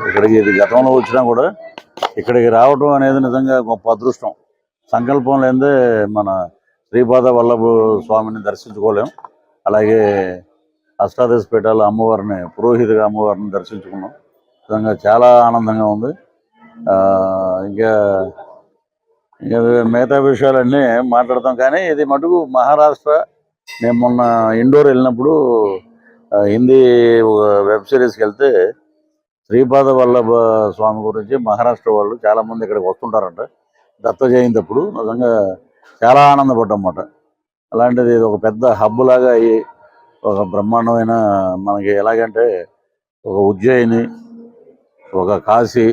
ఇక్కడికి ఇది గతంలో వచ్చినా కూడా ఇక్కడికి రావడం అనేది నిజంగా గొప్ప అదృష్టం. సంకల్పం లేదే మన శ్రీపాద వల్లభ స్వామిని దర్శించుకోలేం. అలాగే అష్టాదశ పీఠాల అమ్మవారిని, పురోహితుగా అమ్మవారిని దర్శించుకున్నాం. నిజంగా చాలా ఆనందంగా ఉంది. ఇంకా ఇంకా మిగతా విషయాలన్నీ మాట్లాడతాం. కానీ ఇది మటుకు మహారాష్ట్ర. నేను మొన్న ఇండోర్ వెళ్ళినప్పుడు హిందీ వెబ్ సిరీస్కి వెళ్తే శ్రీపాద వల్లభ స్వామి గురించి మహారాష్ట్ర వాళ్ళు చాలామంది ఇక్కడికి వస్తుంటారంట దత్త జయంతి అప్పుడు. నిజంగా చాలా ఆనందపడ్డమాట. అలాంటిది ఇది ఒక పెద్ద హబ్ లాగా అయ్యి ఒక బ్రహ్మాండమైన, మనకి ఎలాగంటే ఒక ఉజ్జయిని, ఒక కాశీ,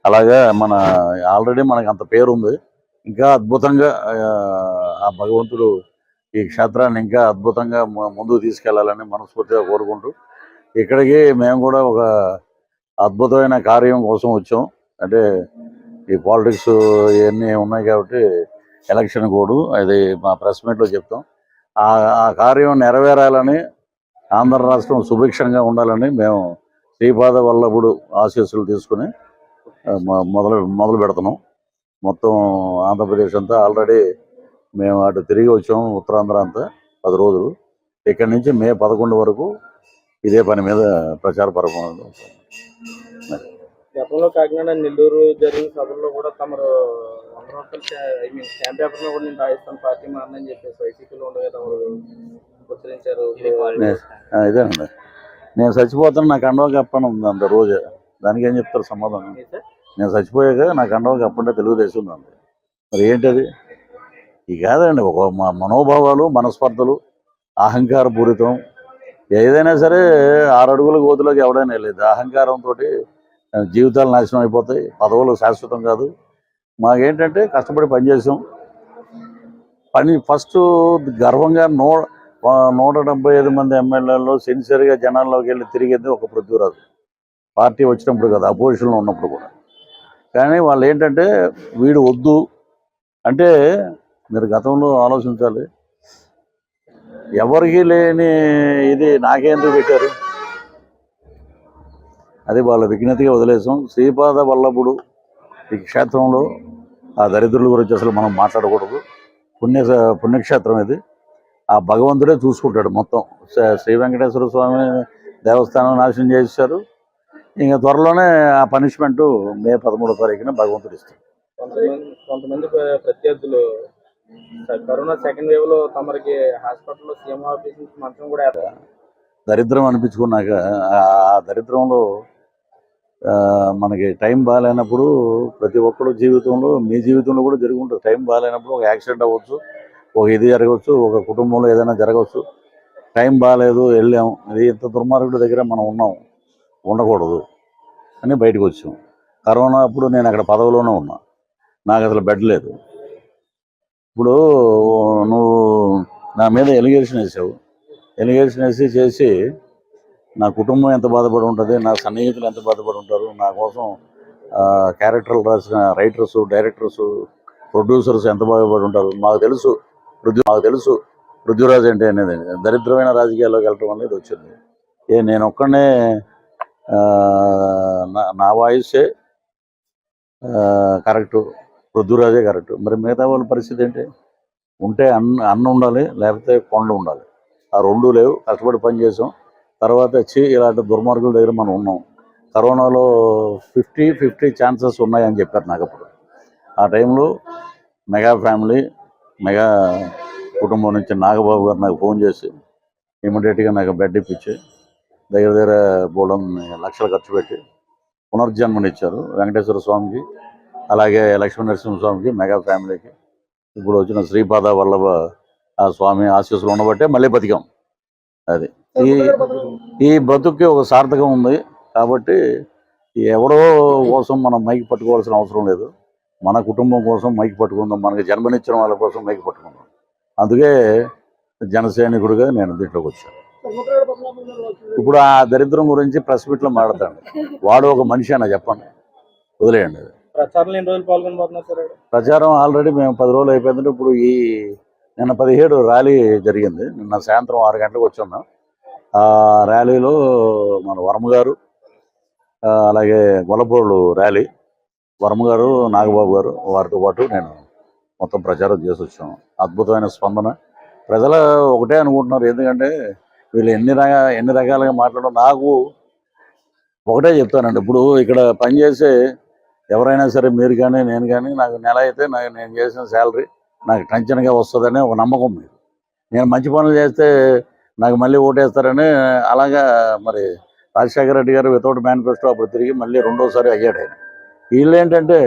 అలాగా మన ఆల్రెడీ మనకి అంత పేరుంది. ఇంకా అద్భుతంగా ఆ భగవంతుడు ఈ క్షేత్రాన్ని ఇంకా అద్భుతంగా ముందుకు తీసుకెళ్లాలని మనస్ఫూర్తిగా కోరుకుంటూ, ఇక్కడికి మేము కూడా ఒక అద్భుతమైన కార్యం కోసం వచ్చాం. అంటే ఈ పాలిటిక్స్ ఇవన్నీ ఉన్నాయి కాబట్టి ఎలక్షన్ కోడ్ అది మా ప్రెస్ మీట్లో చెప్తాం. ఆ కార్యం నెరవేరాలని, ఆంధ్ర రాష్ట్రం సుభిక్షంగా ఉండాలని మేము శ్రీపాద వల్లభుడు ఆశీస్సులు తీసుకుని మొదలు పెడుతున్నాం. మొత్తం ఆంధ్రప్రదేశ్ అంతా ఆల్రెడీ మేము అటు తిరిగి వచ్చాము. ఉత్తరాంధ్ర అంతా 10 రోజులు. ఇక్కడి నుంచి మే 11 వరకు ఇదే పని మీద ప్రచార పరమాలు. గతంలో కాకినాడ, నెల్లూరు జరిగిన సభల్లో కూడా తమరు 100 రూపాయలు స్టాంప్ పేపర్లో కూడా నేను రాజస్థాన్ పార్టీ మారని చెప్పేసి వైసీపీలో ఉండగా తమరు ఉచ్చరించారు. ఇదేనండి, నేను చచ్చిపోతాను నాకు అండవ కప్పని ఉంది అంత రోజు. దానికి ఏం చెప్తారు సమాధానం? నేను చచ్చిపోయాక నాకు అండవ కప్పంటే తెలుగుదేశం ఉంది. మరి ఏంటది? ఇది కాదండి, ఒక మనోభావాలు, మనస్పర్ధలు, అహంకారపూరితం. ఏదైనా సరే 6 అడుగుల గోతులోకి ఎవడైనా వెళ్ళేది. అహంకారంతో జీవితాలు నాశనం అయిపోతాయి. పదవులు శాశ్వతం కాదు. మాకేంటంటే కష్టపడి పనిచేసాం. ఫస్ట్ గర్వంగా 175 మంది ఎమ్మెల్యేలలో సిన్సియర్గా జనాల్లోకి వెళ్ళి తిరిగేది ఒక పృథ్వీరాజు. పార్టీ వచ్చినప్పుడు కదా, అపోజిషన్లో ఉన్నప్పుడు కూడా. కానీ వాళ్ళు ఏంటంటే వీడు వద్దు అంటే, మీరు గతంలో ఆలోచించాలి. ఎవరికి లేని ఇది నాకేందుకు పెట్టారు? అది వాళ్ళ విజ్ఞతగా వదిలేసాం. శ్రీపాద వల్లభుడు ఈ క్షేత్రంలో ఆ దరిద్రుల గురించి అసలు మనం మాట్లాడకూడదు. పుణ్యక్షేత్రం ఇది. ఆ భగవంతుడే చూసుకుంటాడు మొత్తం. శ్రీ వెంకటేశ్వర స్వామి దేవస్థానం నాశనం చేశారు. ఇంకా త్వరలోనే ఆ పనిష్మెంట్ మే 13వ తారీఖున భగవంతుడు ఇస్తాడు. కొంతమంది ప్రత్యర్థులు కరోనా సెకండ్ వేవ్ లో తమరికి హాస్పిటల్లో సీఎం ఆఫీస్ నుంచి మంచం కూడా దరిద్రం అనిపించుకున్నాక, ఆ దరిద్రంలో మనకి టైం బాగాలేనప్పుడు ప్రతి ఒక్కరు జీవితంలో, మీ జీవితంలో కూడా జరిగి ఉంటుంది. టైం బాగాలేనప్పుడు ఒక యాక్సిడెంట్ అవ్వచ్చు, ఒక ఇది జరగవచ్చు, ఒక కుటుంబంలో ఏదైనా జరగవచ్చు. టైం బాగాలేదు, వెళ్ళాం, ఇది ఇంత దుర్మార్గుడి దగ్గర మనం ఉండకూడదు అని బయటకు వచ్చాం. కరోనా అప్పుడు నేను అక్కడ పదవిలోనే ఉన్నా, నాకు అసలు బెడ్ లేదు. ఇప్పుడు నువ్వు నా మీద ఎలిగేషన్ వేసావు. ఎలిగేషన్ చేసి నా కుటుంబం ఎంత బాధపడి ఉంటుంది, నా సన్నిహితులు ఎంత బాధపడి ఉంటారు, నా కోసం క్యారెక్టర్లు రాసిన రైటర్స్, డైరెక్టర్స్, ప్రొడ్యూసర్స్ ఎంత బాధపడి ఉంటారు. మాకు తెలుసు పృథ్వీరాజ్ అంటే అనేది. దరిద్రమైన రాజకీయాల్లోకి వెళ్ళటం అనేది వచ్చింది. నేను ఒక్కడనే నా వాయిసే కరెక్టు, పృథ్వీరాజే కరెక్టు. మరి మిగతా వాళ్ళ పరిస్థితి ఏంటి? ఉంటే అన్న ఉండాలి, లేకపోతే కొండ ఉండాలి. ఆ రెండూ లేవు. కష్టపడి పని చేసాం. తర్వాత ఇలాంటి దుర్మార్గుల దగ్గర మనం ఉన్నాం. కరోనాలో 50-50 ఛాన్సెస్ ఉన్నాయని చెప్పారు నాకు అప్పుడు. ఆ టైంలో మెగా ఫ్యామిలీ, మెగా కుటుంబం నుంచి నాగబాబు గారు నాకు ఫోన్ చేసి ఇమీడియట్గా నాకు బెడ్ ఇప్పించి దగ్గర బోళం లక్షలు ఖర్చు పెట్టి పునర్జన్మనిచ్చారు వెంకటేశ్వర స్వామికి, అలాగే లక్ష్మీ నరసింహస్వామికి, మెగా ఫ్యామిలీకి. ఇప్పుడు వచ్చిన శ్రీపాద వల్లభ ఆ స్వామి ఆశీస్సులు ఉండబట్టే మళ్ళీ బతికాం. అది ఈ బ్రతుక్కి ఒక సార్థకం ఉంది. కాబట్టి ఎవరో కోసం మనం మైకి పట్టుకోవాల్సిన అవసరం లేదు. మన కుటుంబం కోసం మైకి పట్టుకుందాం, మనకి జన్మనిచ్చిన వాళ్ళ కోసం మైకి పట్టుకుందాం. అందుకే జనసైనికుడిగా నేను దీంట్లోకి వచ్చాను. ఇప్పుడు ఆ దరిద్రం గురించి ప్రెస్ మీట్లో మాట్లాడతాను. వాడు ఒక మనిషి అన్న చెప్పండి, వదిలేయండి. ప్రచారం ఆల్రెడీ మేము 10 రోజులు అయిపోయిందంటే, ఇప్పుడు నిన్న 17 ర్యాలీ జరిగింది. నిన్న సాయంత్రం 6 గంటలకు వచ్చాం మేము. ఆ ర్యాలీలో మన వర్మ గారు, అలాగే గొల్లపూడి ర్యాలీ వర్మ గారు నాగబాబు గారు వారితో పాటు నేను మొత్తం ప్రచారం చేసి వచ్చాం. అద్భుతమైన స్పందన. ప్రజలు ఒకటే అనుకుంటున్నారు, ఎందుకంటే వీళ్ళు ఎన్ని రకాలుగా మాట్లాడడం. నాకు ఒకటే చెప్తానండి, ఇప్పుడు ఇక్కడ పనిచేసే ఎవరైనా సరే, మీరు కానీ నేను కానీ, నాకు నెల అయితే నేను చేసిన శాలరీ నాకు టెన్షన్గా వస్తుందని ఒక నమ్మకం మీరు. నేను మంచి పనులు చేస్తే నాకు మళ్ళీ ఓటేస్తారని. అలాగా మరి రాజశేఖర రెడ్డి గారు వితౌట్ మేనిఫెస్టో అప్పుడు తిరిగి మళ్ళీ రెండోసారి అయ్యాడు ఆయన. వీళ్ళు ఏంటంటే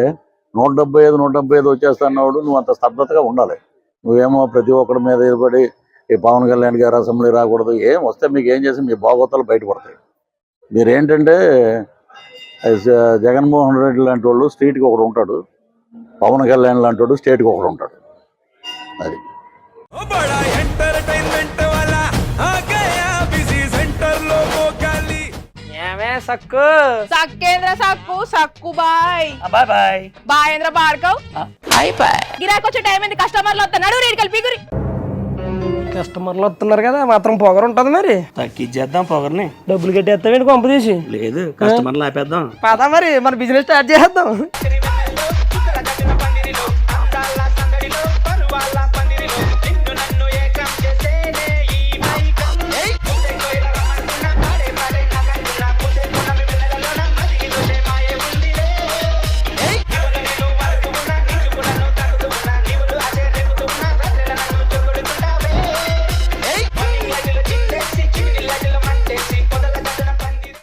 175 వచ్చేస్తాన్నవాడు నువ్వు అంత స్తబ్దతగా ఉండాలి. నువ్వేమో ప్రతి ఒక్కడి మీద ఎదుపడి ఈ పవన్ కళ్యాణ్ గారు అసెంబ్లీ రాకూడదు, ఏం వస్తే మీకు ఏం చేసి మీ బాగోతాలు బయటపడతాయి. మీరేంటంటే జగన్మోహన్ రెడ్డి లాంటి వాళ్ళు స్ట్రీట్కి ఒకడు ఉంటాడు, పవన్ కళ్యాణ్ లాంటి వాడు స్టేట్కి ఒకడు ఉంటాడు. అది సక్కు సక్కేంద్ర సక్కు సక్కు బాయ్ బాయ్ బాయ్ బాయేంద్ర భార్గవ్ బాయ్ బాయ్. గిరాకి వచ్చే టైం ఏంది, కస్టమర్లు వస్తున్నాడు రేటు కలిపి గురి. కస్టమర్లు వస్తున్నారు కదా, మాత్రం పొగరు ఉంటది మరి. తగ్గించేద్దాం పొగర్ని. డబ్బులు కట్టేస్తావేంటి కొంప తీసి? లేదు, కస్టమర్లు ఆపేద్దాం. పదా మరి మన బిజినెస్ స్టార్ట్ చేద్దాం.